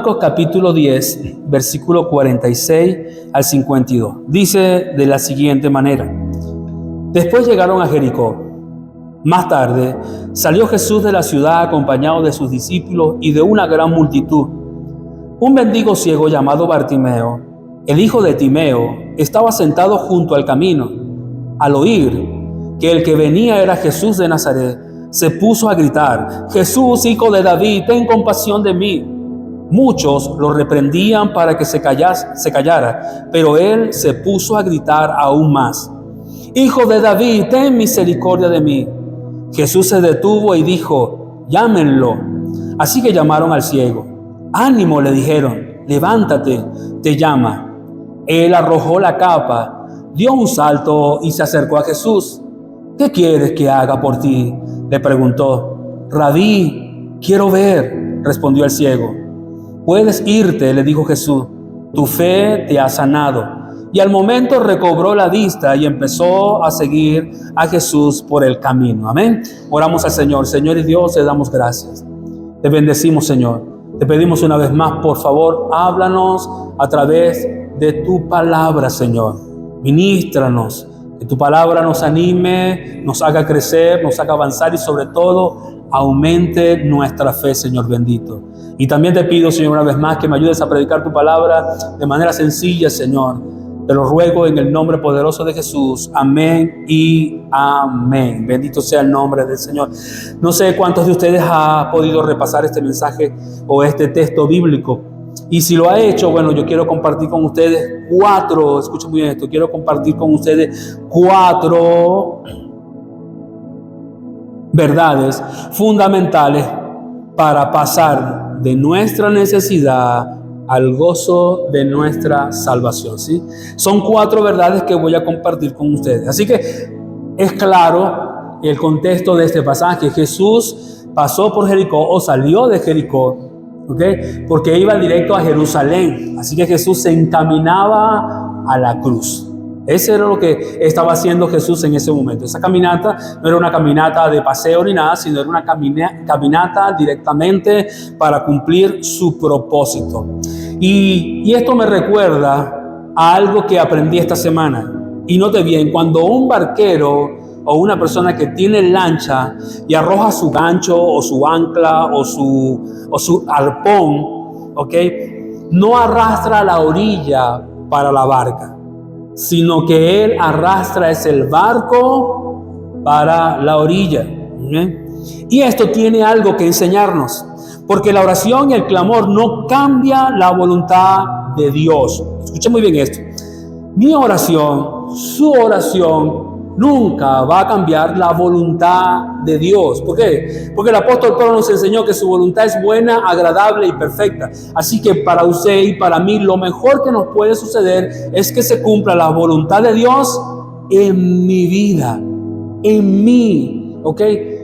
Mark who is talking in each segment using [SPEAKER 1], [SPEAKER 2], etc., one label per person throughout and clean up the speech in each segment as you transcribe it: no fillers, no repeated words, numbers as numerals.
[SPEAKER 1] Marcos capítulo 10, versículo 46 al 52. Dice de la siguiente manera: Después llegaron a Jericó. Más tarde salió Jesús de la ciudad acompañado de sus discípulos y de una gran multitud. Un mendigo ciego llamado Bartimeo, el hijo de Timeo, estaba sentado junto al camino. Al oír que el que venía era Jesús de Nazaret, se puso a gritar: Jesús, hijo de David, ten compasión de mí. Muchos lo reprendían para que se callara, pero él se puso a gritar aún más: Hijo de David, ten misericordia de mí. Jesús se detuvo y dijo: Llámenlo. Así que llamaron al ciego. Ánimo, le dijeron, levántate, te llama. Él arrojó la capa, dio un salto y se acercó a Jesús. ¿Qué quieres que haga por ti?, le preguntó. Rabí, quiero ver, respondió el ciego. Puedes irte, le dijo Jesús, tu fe te ha sanado. Y al momento recobró la vista y empezó a seguir a Jesús por el camino. Amén. Oramos al Señor. Señor y Dios, te damos gracias. Te bendecimos, Señor. Te pedimos una vez más, por favor, háblanos a través de tu palabra, Señor. Ministranos, que tu palabra nos anime, nos haga crecer, nos haga avanzar y sobre todo aumente nuestra fe, Señor bendito. Y también te pido, Señor, una vez más que me ayudes a predicar tu palabra de manera sencilla, Señor. Te lo ruego en el nombre poderoso de Jesús. Amén y amén. Bendito sea el nombre del Señor. No sé cuántos de ustedes han podido repasar este mensaje o este texto bíblico. Y si lo ha hecho, bueno, yo quiero compartir con ustedes escuchen muy bien esto, quiero compartir con ustedes 4 verdades fundamentales para pasar de nuestra necesidad al gozo de nuestra salvación, ¿sí? Son 4 verdades que voy a compartir con ustedes. Así que es claro el contexto de este pasaje. Jesús pasó por Jericó o salió de Jericó, ¿okay? Porque iba directo a Jerusalén. Así que Jesús se encaminaba a la cruz. Ese era lo que estaba haciendo Jesús en ese momento. Esa caminata no era una caminata de paseo ni nada, sino era una caminata directamente para cumplir su propósito. Y esto me recuerda a algo que aprendí esta semana. Y note bien, cuando un barquero o una persona que tiene lancha y arroja su gancho o su ancla o su arpón, ¿okay?, no arrastra a la orilla para la barca, sino que él arrastra el barco para la orilla. Y esto tiene algo que enseñarnos, porque la oración y el clamor no cambia la voluntad de Dios. Escuchen muy bien esto. Mi oración, su oración, nunca va a cambiar la voluntad de Dios. ¿Por qué? Porque el apóstol Pablo nos enseñó que su voluntad es buena, agradable y perfecta. Así que para usted y para mí, lo mejor que nos puede suceder es que se cumpla la voluntad de Dios en mi vida, en mí, ¿ok?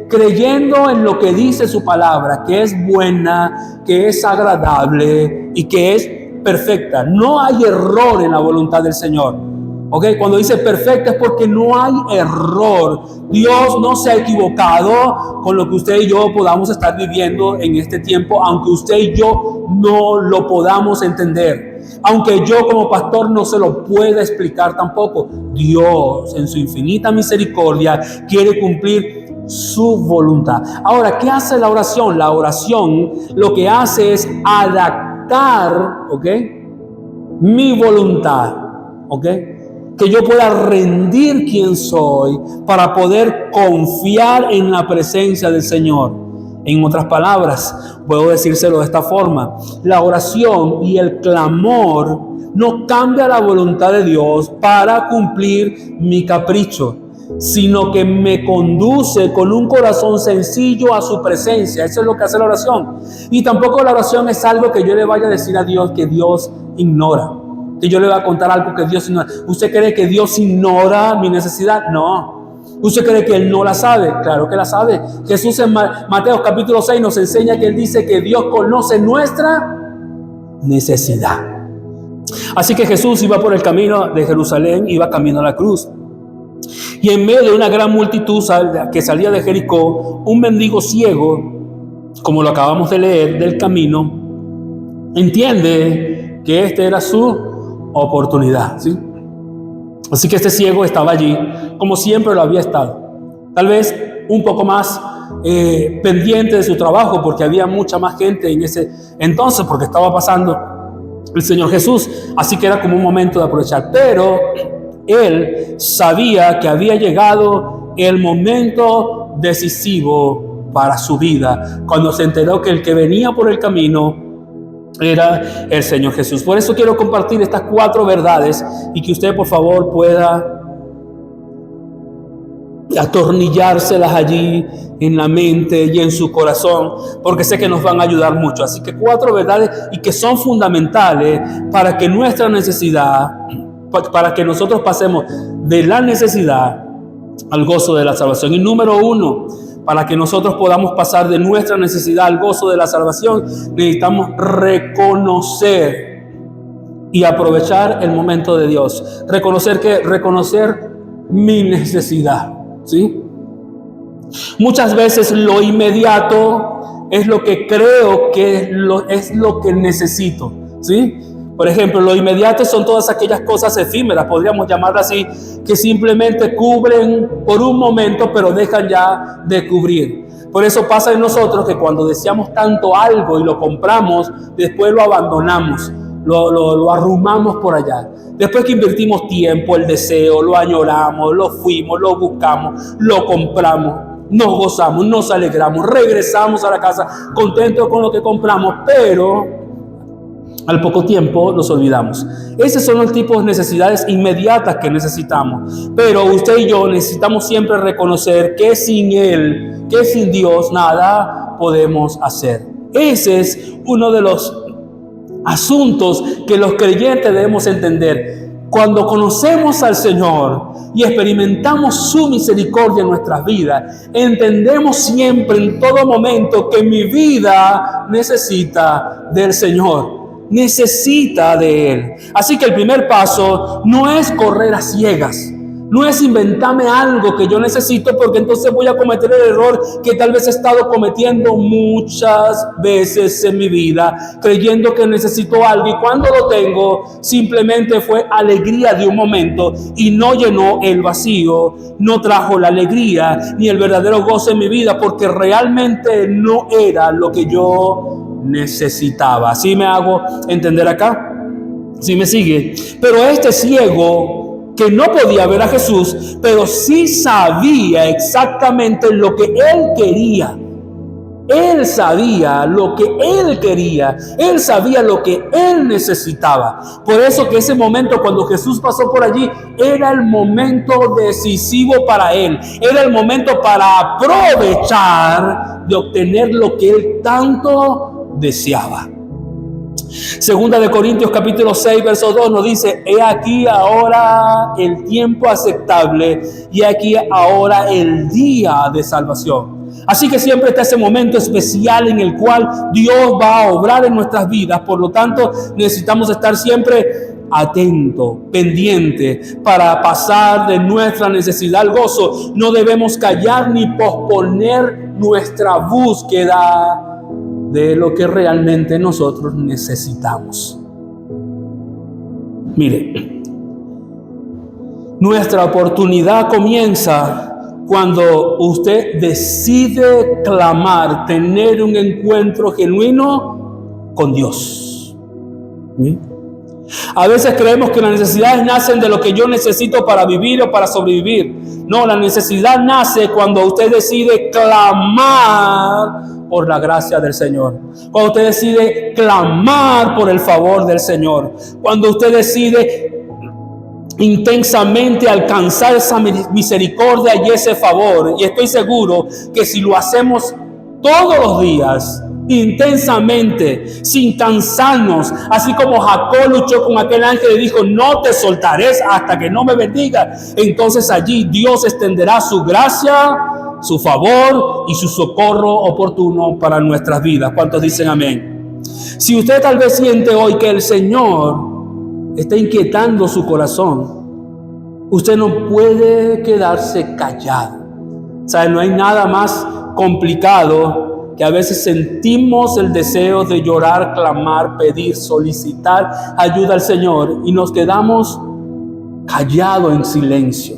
[SPEAKER 1] Creyendo en lo que dice su palabra, que es buena, que es agradable y que es perfecta. No hay error en la voluntad del Señor. Okay, cuando dice perfecta es porque no hay error. Dios no se ha equivocado con lo que usted y yo podamos estar viviendo en este tiempo, aunque usted y yo no lo podamos entender, aunque yo como pastor no se lo pueda explicar tampoco. Dios en su infinita misericordia quiere cumplir su voluntad. Ahora, ¿qué hace la oración? La oración lo que hace es adaptar, mi voluntad, que yo pueda rendir quien soy para poder confiar en la presencia del Señor. En otras palabras, puedo decírselo de esta forma: la oración y el clamor no cambia la voluntad de Dios para cumplir mi capricho, sino que me conduce con un corazón sencillo a su presencia. Eso es lo que hace la oración. Y tampoco la oración es algo que yo le vaya a decir a Dios que Dios ignora, que yo le voy a contar algo que Dios ignora. ¿Usted cree que Dios ignora mi necesidad? No. ¿Usted cree que Él no la sabe? Claro que la sabe. Jesús en Mateo capítulo 6 nos enseña que Él dice que Dios conoce nuestra necesidad. Así que Jesús iba por el camino de Jerusalén, iba camino a la cruz. Y en medio de una gran multitud que salía de Jericó, un mendigo ciego, como lo acabamos de leer, del camino, entiende que esta era su oportunidad, ¿sí? Así que este ciego estaba allí, como siempre lo había estado. Tal vez un poco más pendiente de su trabajo, porque había mucha más gente en ese entonces, porque estaba pasando el Señor Jesús. Así que era como un momento de aprovechar. Pero él sabía que había llegado el momento decisivo para su vida, cuando se enteró que el que venía por el camino era el Señor Jesús. Por eso quiero compartir estas 4 verdades y que usted, por favor, pueda atornillárselas allí en la mente y en su corazón, porque sé que nos van a ayudar mucho. Así que 4 verdades y que son fundamentales para que nuestra necesidad, para que nosotros pasemos de la necesidad al gozo de la salvación. Y número 1, para que nosotros podamos pasar de nuestra necesidad al gozo de la salvación, necesitamos reconocer y aprovechar el momento de Dios. Reconocer mi necesidad, ¿sí? Muchas veces lo inmediato es lo que creo que es lo que necesito, ¿sí? Por ejemplo, lo inmediato son todas aquellas cosas efímeras, podríamos llamarlas así, que simplemente cubren por un momento, pero dejan ya de cubrir. Por eso pasa en nosotros que cuando deseamos tanto algo y lo compramos, después lo abandonamos, lo arrumamos por allá. Después que invertimos tiempo, el deseo, lo añoramos, lo fuimos, lo buscamos, lo compramos, nos gozamos, nos alegramos, regresamos a la casa contentos con lo que compramos, pero al poco tiempo nos olvidamos. Esos son los tipos de necesidades inmediatas que necesitamos. Pero usted y yo necesitamos siempre reconocer que sin Él, que sin Dios, nada podemos hacer. Ese es uno de los asuntos que los creyentes debemos entender. Cuando conocemos al Señor y experimentamos su misericordia en nuestras vidas, entendemos siempre, en todo momento, que mi vida necesita del Señor. Necesita de Él. Así que el primer paso no es correr a ciegas, no es inventarme algo que yo necesito, porque entonces voy a cometer el error que tal vez he estado cometiendo muchas veces en mi vida, creyendo que necesito algo, y cuando lo tengo simplemente fue alegría de un momento y no llenó el vacío, no trajo la alegría ni el verdadero gozo en mi vida, porque realmente no era lo que yo necesitaba. ¿Sí me hago entender acá? ¿Sí me sigue? Pero este ciego, que no podía ver a Jesús, pero sí sabía exactamente lo que él quería. Él sabía lo que él quería. Él sabía lo que él necesitaba. Por eso que ese momento, cuando Jesús pasó por allí, era el momento decisivo para él. Era el momento para aprovechar de obtener lo que él tanto deseaba. Segunda de Corintios capítulo 6 verso 2 nos dice: he aquí ahora el tiempo aceptable y aquí ahora el día de salvación. Así que siempre está ese momento especial en el cual Dios va a obrar en nuestras vidas. Por lo tanto, necesitamos estar siempre atento, pendiente, para pasar de nuestra necesidad al gozo. No debemos callar ni posponer nuestra búsqueda de lo que realmente nosotros necesitamos. Mire, nuestra oportunidad comienza cuando usted decide clamar, tener un encuentro genuino con Dios. ¿Sí? A veces creemos que las necesidades nacen de lo que yo necesito para vivir o para sobrevivir. No, la necesidad nace cuando usted decide clamar por la gracia del Señor. Cuando usted decide clamar por el favor del Señor. Cuando usted decide intensamente alcanzar esa misericordia y ese favor. Y estoy seguro que si lo hacemos todos los días, intensamente, sin cansarnos, así como Jacob luchó con aquel ángel y dijo: no te soltaré hasta que no me bendiga, entonces allí Dios extenderá su gracia, su favor y su socorro oportuno para nuestras vidas. ¿Cuántos dicen amén? Si usted tal vez siente hoy que el Señor está inquietando su corazón, usted no puede quedarse callado. ¿Sabe? No hay nada más complicado que a veces sentimos el deseo de llorar, clamar, pedir, solicitar ayuda al Señor y nos quedamos callados en silencio.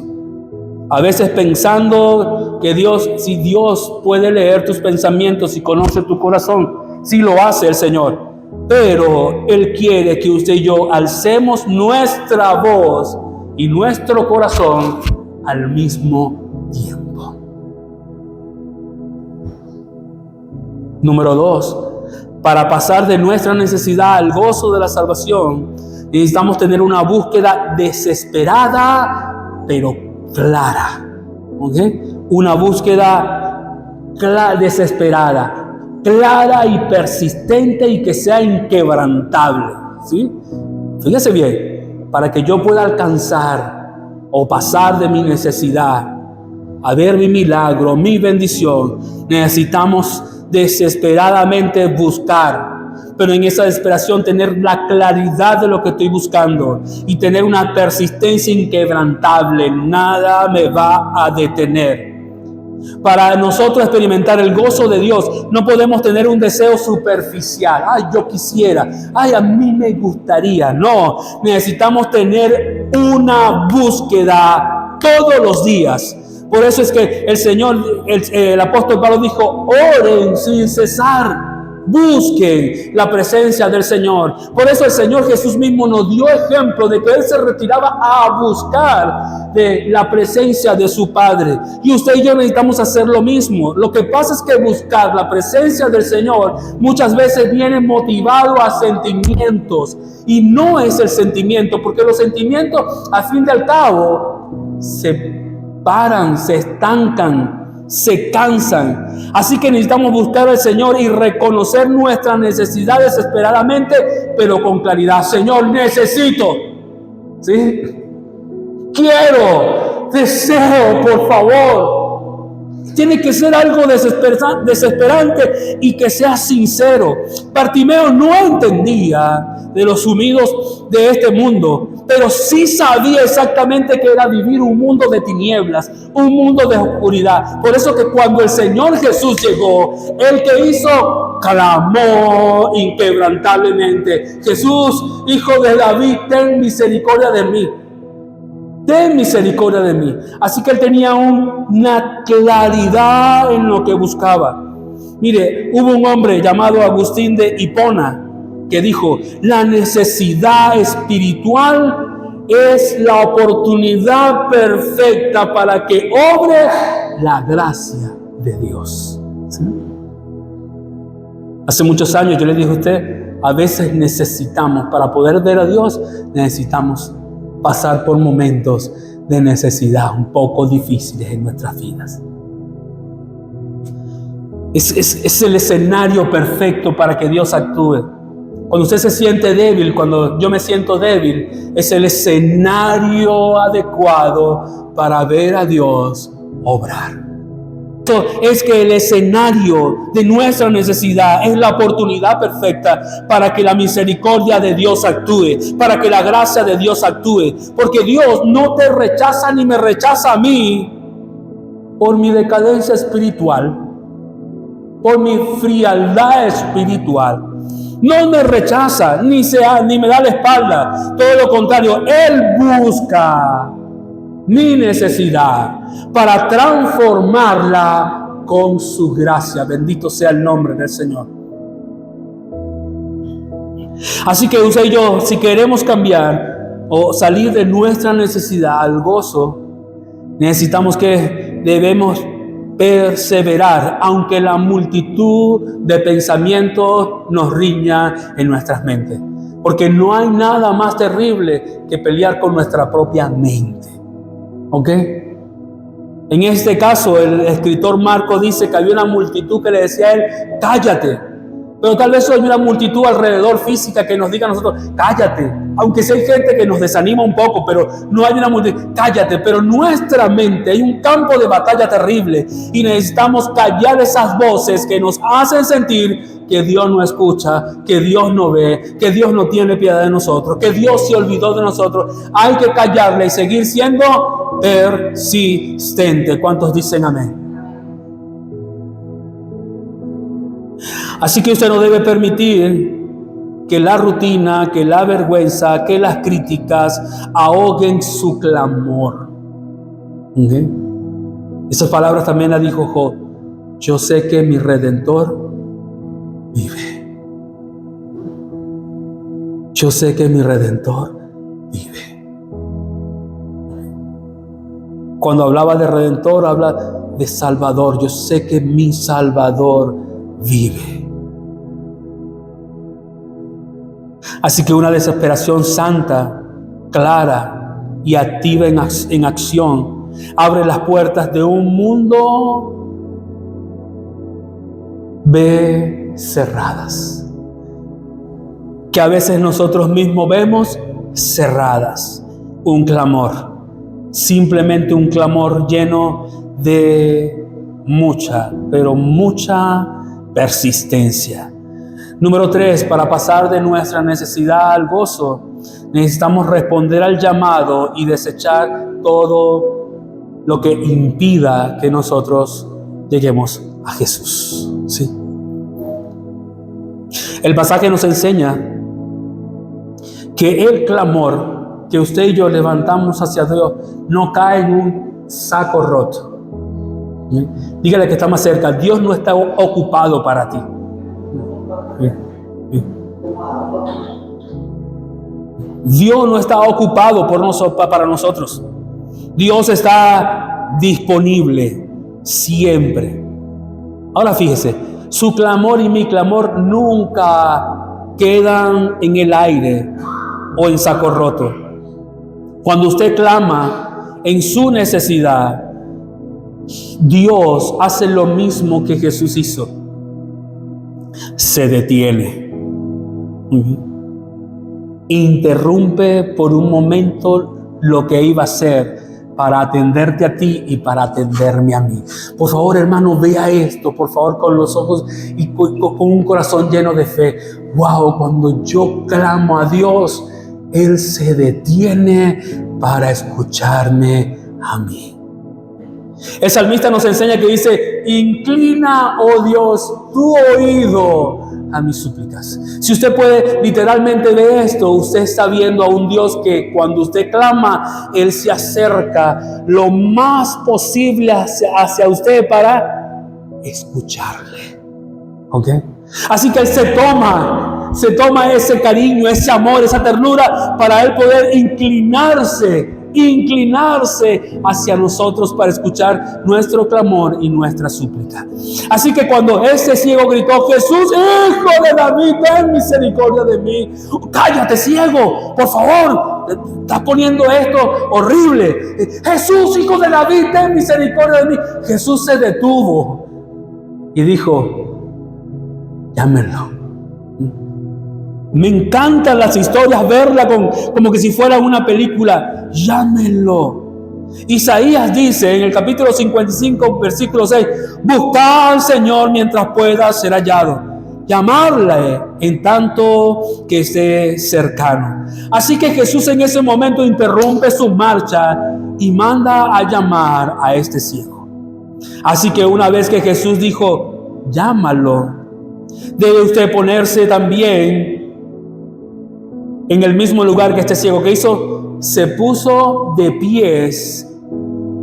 [SPEAKER 1] A veces pensando que si Dios puede leer tus pensamientos y conoce tu corazón, sí lo hace el Señor. Pero Él quiere que usted y yo alcemos nuestra voz y nuestro corazón al mismo tiempo. Número 2, para pasar de nuestra necesidad al gozo de la salvación, necesitamos tener una búsqueda desesperada, pero clara. ¿Okay? Una búsqueda desesperada, clara y persistente y que sea inquebrantable. ¿Sí? Fíjese bien, para que yo pueda alcanzar o pasar de mi necesidad a ver mi milagro, mi bendición, necesitamos desesperadamente buscar, pero en esa desesperación tener la claridad de lo que estoy buscando y tener una persistencia inquebrantable. Nada me va a detener. Para nosotros experimentar el gozo de Dios, no podemos tener un deseo superficial. Ay, yo quisiera. Ay, a mí me gustaría. No, necesitamos tener una búsqueda todos los días. Por eso es que el Señor, el apóstol Pablo dijo, oren sin cesar. Busquen la presencia del Señor. Por eso el Señor Jesús mismo nos dio ejemplo de que Él se retiraba a buscar de la presencia de su Padre. Y usted y yo necesitamos hacer lo mismo. Lo que pasa es que buscar la presencia del Señor muchas veces viene motivado a sentimientos. Y no es el sentimiento, porque los sentimientos, al fin y al cabo, se paran, se estancan, se cansan. Así que necesitamos buscar al Señor y reconocer nuestras necesidades desesperadamente, pero con claridad. Señor, necesito, ¿sí? Quiero, deseo, por favor. Tiene que ser algo desesperante y que sea sincero. Bartimeo no entendía de los sumidos de este mundo, pero sí sabía exactamente que era vivir un mundo de tinieblas, un mundo de oscuridad. Por eso que cuando el Señor Jesús llegó, ¿el que hizo? Clamó inquebrantablemente: Jesús, Hijo de David, ten misericordia de mí. Ten misericordia de mí. Así que él tenía una claridad en lo que buscaba. Mire, hubo un hombre llamado Agustín de Hipona que dijo: la necesidad espiritual es la oportunidad perfecta para que obre la gracia de Dios. ¿Sí? Hace muchos años yo le dije a usted, a veces necesitamos, para poder ver a Dios, necesitamos pasar por momentos de necesidad un poco difíciles en nuestras vidas. Es el escenario perfecto para que Dios actúe. Cuando usted se siente débil, cuando yo me siento débil, es el escenario adecuado para ver a Dios obrar. Es que el escenario de nuestra necesidad es la oportunidad perfecta para que la misericordia de Dios actúe, para que la gracia de Dios actúe, porque Dios no te rechaza ni me rechaza a mí por mi decadencia espiritual, por mi frialdad espiritual. No me rechaza ni me da la espalda, todo lo contrario, Él busca mi necesidad para transformarla con su gracia. Bendito sea el nombre del Señor. Así que usted y yo, si queremos cambiar o salir de nuestra necesidad al gozo, debemos perseverar, aunque la multitud de pensamientos nos riña en nuestras mentes. Porque no hay nada más terrible que pelear con nuestra propia mente. ¿Ok? En este caso, el escritor Marcos dice que había una multitud que le decía a él: cállate. Pero tal vez hay una multitud alrededor física que nos diga a nosotros: cállate. Aunque sí hay gente que nos desanima un poco, pero no hay una multitud: cállate. Pero nuestra mente, hay un campo de batalla terrible y necesitamos callar esas voces que nos hacen sentir que Dios no escucha, que Dios no ve, que Dios no tiene piedad de nosotros, que Dios se olvidó de nosotros. Hay que callarla y seguir siendo persistente. ¿Cuántos dicen amén? Así que usted no debe permitir que la rutina, que la vergüenza, que las críticas ahoguen su clamor. ¿Okay? Esas palabras también las dijo Job. Yo sé que mi Redentor vive. Yo sé que mi Redentor vive. Cuando hablaba de Redentor, habla de Salvador. Yo sé que mi Salvador vive. Así que una desesperación santa, clara y activa en acción abre las puertas de un mundo cerradas, que a veces nosotros mismos vemos cerradas. Un clamor, simplemente un clamor lleno de mucha, pero mucha persistencia. Número 3, para pasar de nuestra necesidad al gozo, necesitamos responder al llamado y desechar todo lo que impida que nosotros lleguemos a Jesús. ¿Sí? El pasaje nos enseña que el clamor que usted y yo levantamos hacia Dios no cae en un saco roto. ¿Sí? Dígale que está más cerca. Dios no está ocupado para ti. Dios no está ocupado para nosotros. Dios está disponible siempre. Ahora fíjese, su clamor y mi clamor nunca quedan en el aire o en saco roto. Cuando usted clama en su necesidad, Dios hace lo mismo que Jesús hizo. Se detiene. Interrumpe por un momento lo que iba a hacer para atenderte a ti y para atenderme a mí. Por favor, hermano, vea esto, por favor, con los ojos y con un corazón lleno de fe. Wow, cuando yo clamo a Dios, Él se detiene para escucharme a mí. El salmista nos enseña que dice: inclina, oh Dios, tu oído a mis súplicas. Si usted puede literalmente ver esto, usted está viendo a un Dios que cuando usted clama, Él se acerca lo más posible hacia usted para escucharle. ¿Ok? Así que Él se toma ese cariño, ese amor, esa ternura para Él poder inclinarse hacia nosotros para escuchar nuestro clamor y nuestra súplica. Así que cuando ese ciego gritó: Jesús, Hijo de David, ten misericordia de mí. Cállate, ciego, por favor, estás poniendo esto horrible. Jesús, Hijo de David, ten misericordia de mí. Jesús se detuvo y dijo: llámenlo. Me encantan las historias, verla como que si fuera una película. Llámenlo. Isaías dice en el capítulo 55, versículo 6: buscad al Señor mientras pueda ser hallado, llamarle en tanto que esté cercano. Así que Jesús en ese momento interrumpe su marcha y manda a llamar a este ciego. Así que una vez que Jesús dijo: llámalo, debe usted ponerse también en el mismo lugar que este ciego. ¿Qué hizo? Se puso de pies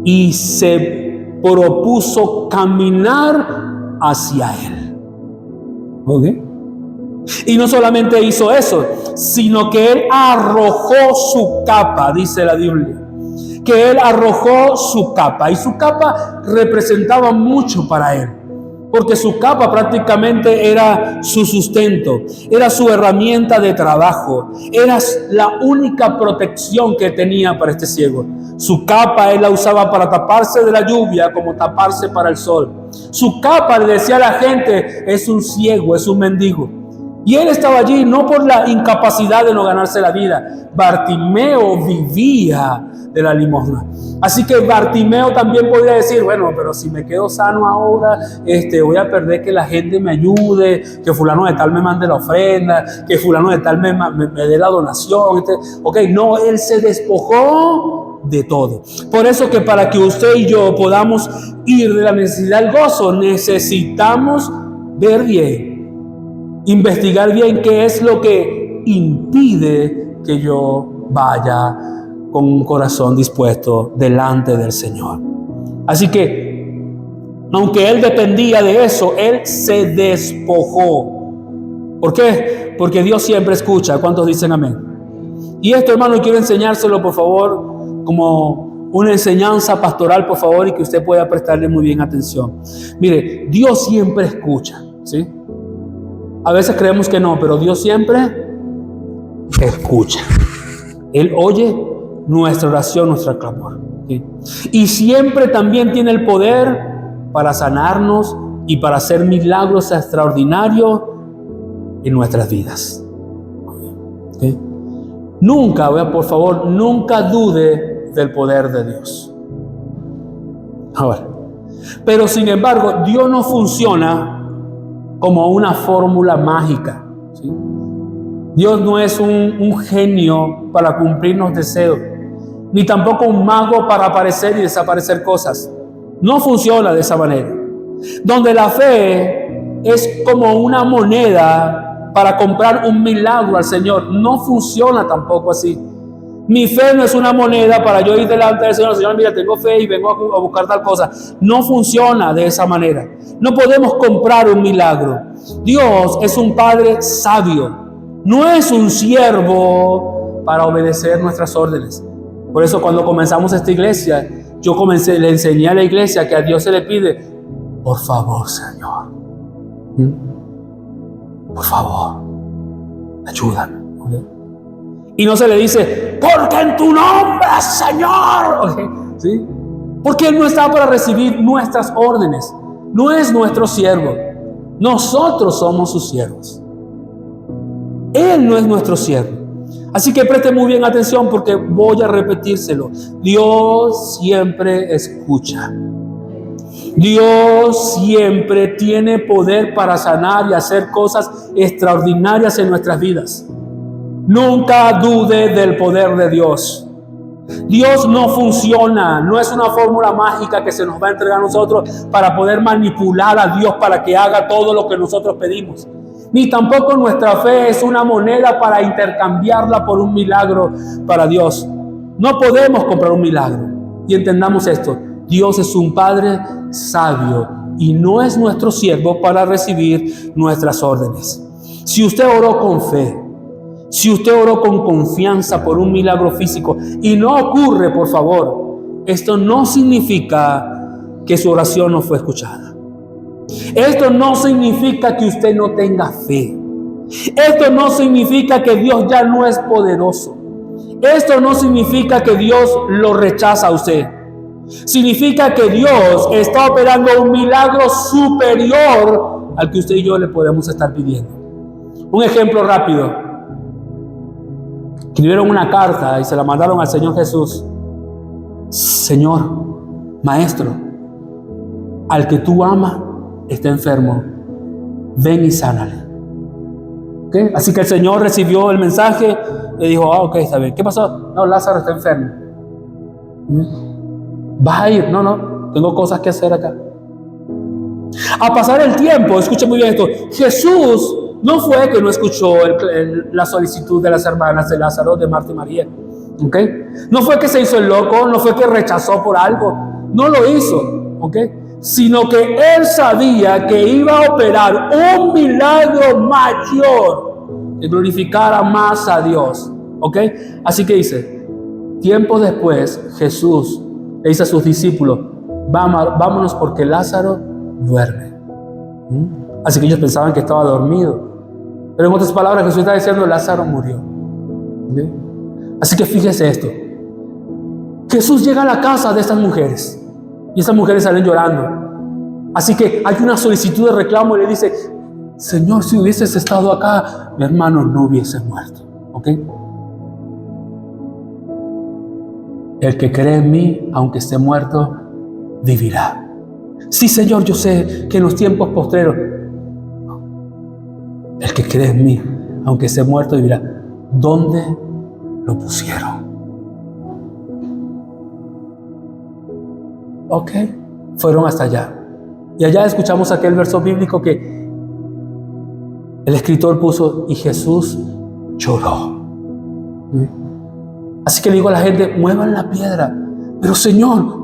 [SPEAKER 1] y se propuso caminar hacia Él. ¿Ok? Y no solamente hizo eso, sino que Él arrojó su capa, dice la Biblia. Que Él arrojó su capa. Y su capa representaba mucho para Él, porque su capa prácticamente era su sustento, era su herramienta de trabajo, era la única protección que tenía para este ciego. Su capa Él la usaba para taparse de la lluvia como taparse para el sol. Su capa, le decía a la gente, es un ciego, es un mendigo. Y Él estaba allí no por la incapacidad de no ganarse la vida. Bartimeo vivía de la limosna. Así que Bartimeo también podría decir: bueno, pero si me quedo sano ahora, voy a perder que la gente me ayude, que fulano de tal me mande la ofrenda, que fulano de tal me dé la donación. Ok, no, Él se despojó de todo. Por eso que para que usted y yo podamos ir de la necesidad al gozo, necesitamos ver bien investigar bien qué es lo que impide que yo vaya con un corazón dispuesto delante del Señor. Así que, aunque él dependía de eso, él se despojó. ¿Por qué? Porque Dios siempre escucha. ¿Cuántos dicen amén? Y esto, hermano, quiero enseñárselo, por favor, como una enseñanza pastoral, por favor, y que usted pueda prestarle muy bien atención. Mire, Dios siempre escucha, ¿sí? A veces creemos que no, pero Dios siempre escucha. Él oye nuestra oración, nuestro clamor, ¿sí? Y siempre también tiene el poder para sanarnos y para hacer milagros extraordinarios en nuestras vidas, ¿sí? Nunca, por favor, nunca dude del poder de Dios. Ahora, pero sin embargo, Dios no funciona como una fórmula mágica, ¿sí? Dios no es un genio para cumplirnos deseos, ni tampoco un mago para aparecer y desaparecer cosas. No funciona de esa manera. Donde la fe es como una moneda para comprar un milagro al Señor, no funciona tampoco así. Mi fe no es una moneda para yo ir delante del Señor. Señor, mira, tengo fe y vengo a buscar tal cosa. No funciona de esa manera. No podemos comprar un milagro. Dios es un Padre sabio. No es un siervo para obedecer nuestras órdenes. Por eso cuando comenzamos esta iglesia, le enseñé a la iglesia que a Dios se le pide, por favor, Señor, por favor, ayúdame. ¿Okay? Y no se le dice, porque en tu nombre, Señor. ¿Okay? ¿Sí? Porque Él no está para recibir nuestras órdenes. No es nuestro siervo. Nosotros somos sus siervos. Él no es nuestro siervo. Así que preste muy bien atención porque voy a repetírselo. Dios siempre escucha. Dios siempre tiene poder para sanar y hacer cosas extraordinarias en nuestras vidas. Nunca dude del poder de Dios. Dios no funciona, no es una fórmula mágica que se nos va a entregar a nosotros para poder manipular a Dios para que haga todo lo que nosotros pedimos. Ni tampoco nuestra fe es una moneda para intercambiarla por un milagro para Dios. No podemos comprar un milagro. Y entendamos esto, Dios es un Padre sabio y no es nuestro siervo para recibir nuestras órdenes. Si usted oró con fe, si usted oró con confianza por un milagro físico y no ocurre, por favor, esto no significa que su oración no fue escuchada. Esto no significa que usted no tenga fe. Esto no significa que Dios ya no es poderoso. Esto no significa que Dios lo rechaza a usted. Significa que Dios está operando un milagro superior al que usted y yo le podemos estar pidiendo. Un ejemplo rápido. Escribieron una carta y se la mandaron al Señor Jesús. Señor, Maestro, al que tú amas está enfermo, ven y sánale. ¿Okay? Así que el Señor recibió el mensaje y dijo, ok, está bien. ¿Qué pasó? No, Lázaro está enfermo. ¿Vas a ir? No, tengo cosas que hacer acá. A pasar el tiempo, escuche muy bien esto, Jesús no fue que no escuchó la solicitud de las hermanas de Lázaro, de Marta y María. ¿Okay? No fue que se hizo el loco, no fue que rechazó por algo, no lo hizo, ¿okay? Sino que Él sabía que iba a operar un milagro mayor que glorificara más a Dios, ¿okay? Así que dice, tiempo después Jesús le dice a sus discípulos, vámonos porque Lázaro duerme. Así que ellos pensaban que estaba dormido. Pero en otras palabras, Jesús está diciendo, Lázaro murió. ¿Sí? Así que fíjese esto. Jesús llega a la casa de estas mujeres. Y estas mujeres salen llorando. Así que hay una solicitud de reclamo y le dice, Señor, si hubieses estado acá, mi hermano no hubiese muerto. ¿Ok? El que cree en mí, aunque esté muerto, vivirá. Sí, Señor, yo sé que en los tiempos postreros, el que cree en mí, aunque esté muerto, vivirá. ¿Dónde lo pusieron? Ok, fueron hasta allá. Y allá escuchamos aquel verso bíblico que El escritor puso, y Jesús lloró. Así que le digo a la gente, muevan la piedra. Pero Señor,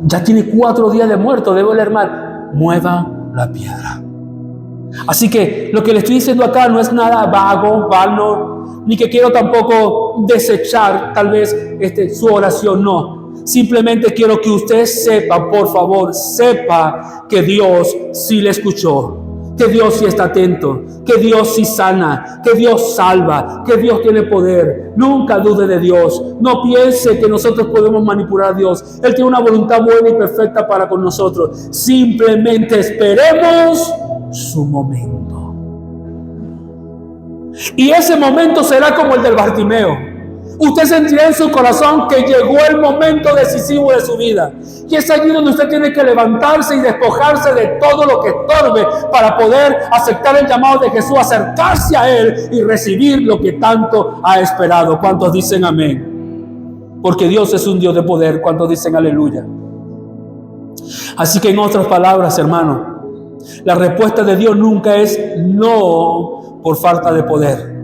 [SPEAKER 1] ya tiene 4 días de muerto, debe oler mal. Muevan la piedra. Así que lo que le estoy diciendo acá no es nada vago, vano, ni que quiero tampoco desechar tal vez su oración, no. Simplemente quiero que usted sepa, por favor, sepa que Dios sí le escuchó, que Dios sí está atento, que Dios sí sana, que Dios salva, que Dios tiene poder. Nunca dude de Dios. No piense que nosotros podemos manipular a Dios. Él tiene una voluntad buena y perfecta para con nosotros. Simplemente esperemos su momento. Y ese momento será como el del Bartimeo. Usted sentirá en su corazón que llegó el momento decisivo de su vida. Y es allí donde usted tiene que levantarse y despojarse de todo lo que estorbe para poder aceptar el llamado de Jesús, acercarse a Él y recibir lo que tanto ha esperado. ¿Cuántos dicen amén? Porque Dios es un Dios de poder. ¿Cuántos dicen aleluya? Así que en otras palabras, hermano, la respuesta de Dios nunca es no por falta de poder.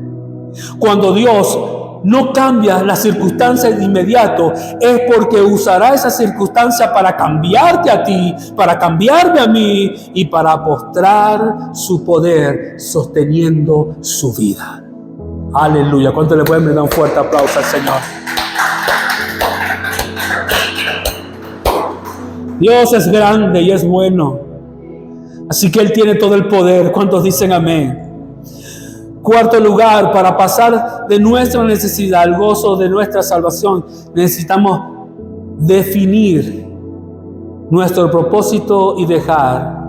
[SPEAKER 1] Cuando Dios no cambia las circunstancias de inmediato, es porque usará esa circunstancia para cambiarte a ti, para cambiarme a mí y para mostrar su poder sosteniendo su vida. Aleluya. ¿Cuánto le pueden dar un fuerte aplauso al Señor? Dios es grande y es bueno. Así que Él tiene todo el poder. ¿Cuántos dicen amén? Cuarto lugar, para pasar de nuestra necesidad al gozo de nuestra salvación, necesitamos definir nuestro propósito y dejar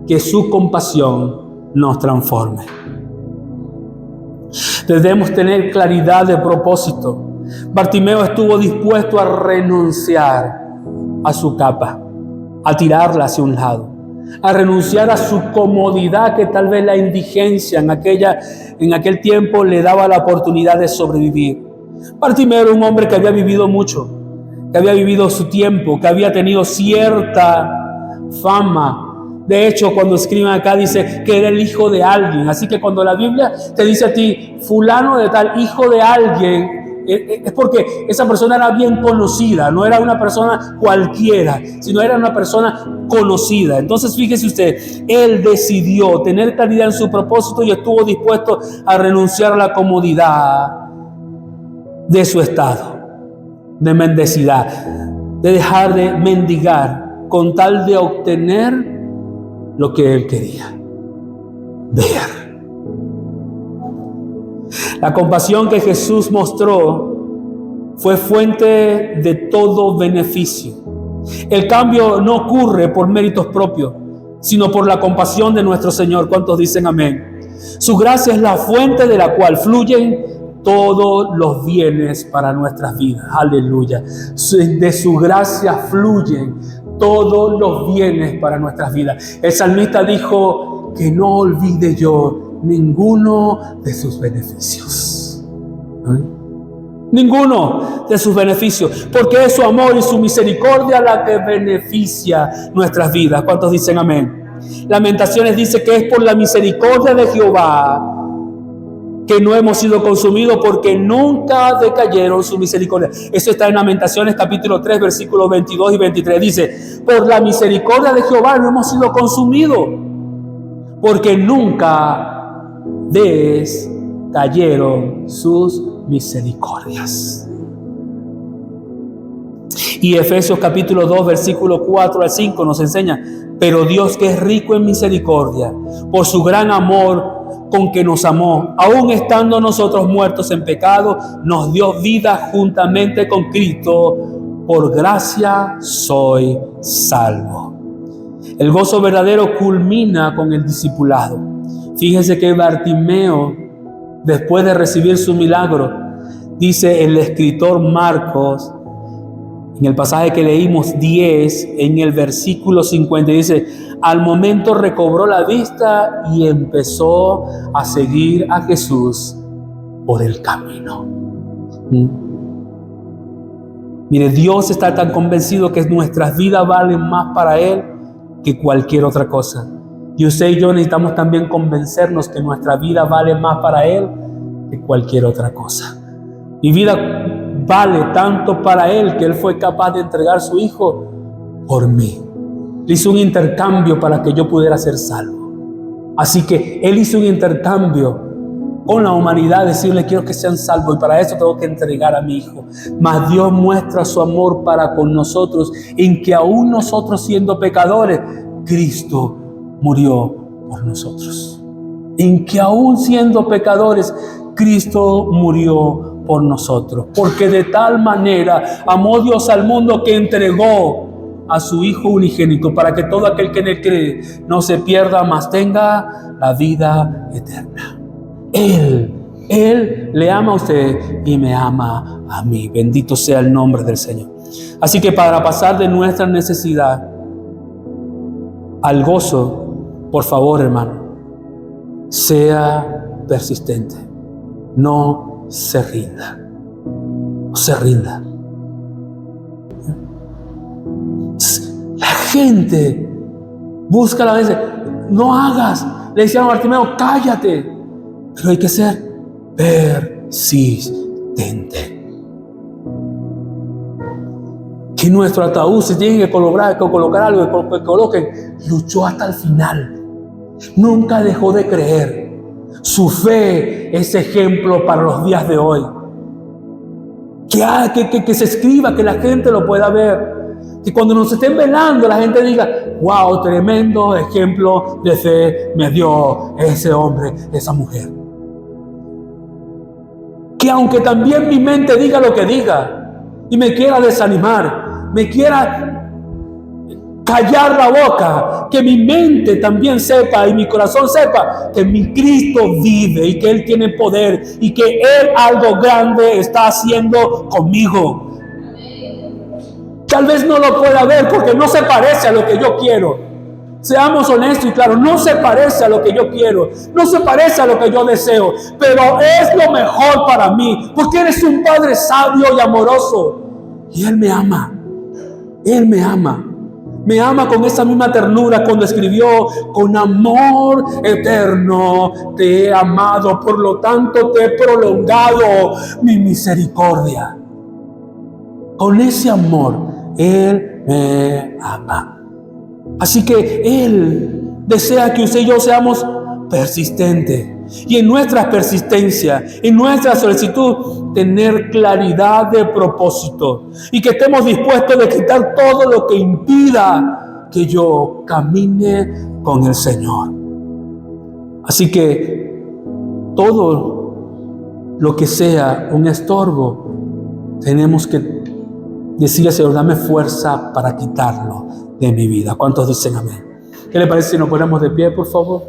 [SPEAKER 1] que su compasión nos transforme. Debemos tener claridad de propósito. Bartimeo estuvo dispuesto a renunciar a su capa, a tirarla hacia un lado, a renunciar a su comodidad, que tal vez la indigencia en aquel tiempo le daba la oportunidad de sobrevivir. Bartimeo era un hombre que había vivido mucho, que había vivido su tiempo, que había tenido cierta fama. De hecho, cuando escriben acá dice que era el hijo de alguien. Así que cuando la Biblia te dice a ti, fulano de tal, hijo de alguien, es porque esa persona era bien conocida, no era una persona cualquiera, sino era una persona conocida. Entonces fíjese usted, él decidió tener claridad en su propósito y estuvo dispuesto a renunciar a la comodidad de su estado de mendicidad, de dejar de mendigar con tal de obtener lo que él quería ver. La compasión que Jesús mostró fue fuente de todo beneficio. El cambio no ocurre por méritos propios, sino por la compasión de nuestro Señor. ¿Cuántos dicen amén? Su gracia es la fuente de la cual fluyen todos los bienes para nuestras vidas. Aleluya. De su gracia fluyen todos los bienes para nuestras vidas. El salmista dijo que no olvide yo ninguno de sus beneficios. Ninguno de sus beneficios, porque es su amor y su misericordia la que beneficia nuestras vidas. ¿Cuántos dicen amén? Lamentaciones dice que es por la misericordia de Jehová que no hemos sido consumidos, porque nunca decayeron su misericordia. Eso está en Lamentaciones capítulo 3 versículos 22 y 23. Dice, por la misericordia de Jehová no hemos sido consumidos, porque nunca decayeron sus misericordias. Y Efesios capítulo 2 versículo 4 al 5 nos enseña, pero Dios, que es rico en misericordia, por su gran amor con que nos amó, aun estando nosotros muertos en pecado, nos dio vida juntamente con Cristo. Por gracia soy salvo. El gozo verdadero culmina con el discipulado. Fíjese que Bartimeo, después de recibir su milagro, dice el escritor Marcos, en el pasaje que leímos 10, en el versículo 50, dice, al momento recobró la vista y empezó a seguir a Jesús por el camino. Mire, Dios está tan convencido que nuestras vidas valen más para Él que cualquier otra cosa. Y usted y yo necesitamos también convencernos que nuestra vida vale más para Él que cualquier otra cosa. Mi vida vale tanto para Él que Él fue capaz de entregar a su Hijo por mí. Hizo un intercambio para que yo pudiera ser salvo. Así que Él hizo un intercambio con la humanidad, decirle quiero que sean salvos y para eso tengo que entregar a mi Hijo. Mas Dios muestra su amor para con nosotros en que aún nosotros siendo pecadores, Cristo murió por nosotros. En que aún siendo pecadores, Cristo murió por nosotros. Porque de tal manera amó Dios al mundo que entregó a su Hijo unigénito para que todo aquel que en Él cree no se pierda, mas tenga la vida eterna. Él le ama a usted y me ama a mí. Bendito sea el nombre del Señor. Así que para pasar de nuestra necesidad al gozo, por favor, hermano, sea persistente. No se rinda. No se rinda. La gente busca a veces, no hagas. Le decían a Bartimeo, cállate. Pero hay que ser persistente. Que nuestro ataúd se tiene que colocar algo, que coloquen. Luchó hasta el final. Nunca dejó de creer. Su fe es ejemplo para los días de hoy. Que se escriba, que la gente lo pueda ver. Que cuando nos estén velando la gente diga, wow, tremendo ejemplo de fe me dio ese hombre, esa mujer. Que aunque también mi mente diga lo que diga y me quiera desanimar, me quiera callar la boca, que mi mente también sepa y mi corazón sepa que mi Cristo vive y que Él tiene poder y que Él algo grande está haciendo conmigo. Tal vez no lo pueda ver porque no se parece a lo que yo quiero. Seamos honestos y claros, no se parece a lo que yo quiero, no se parece a lo que yo deseo, pero es lo mejor para mí, porque Él es un Padre sabio y amoroso, y Él me ama, Él me ama. Me ama con esa misma ternura cuando escribió, con amor eterno te he amado, por lo tanto te he prolongado mi misericordia. Con ese amor, Él me ama. Así que Él desea que usted y yo seamos persistentes. Y en nuestra persistencia, en nuestra solicitud, tener claridad de propósito. Y que estemos dispuestos a quitar todo lo que impida que yo camine con el Señor. Así que todo lo que sea un estorbo, tenemos que decirle al Señor, dame fuerza para quitarlo de mi vida. ¿Cuántos dicen amén? ¿Qué le parece si nos ponemos de pie, por favor?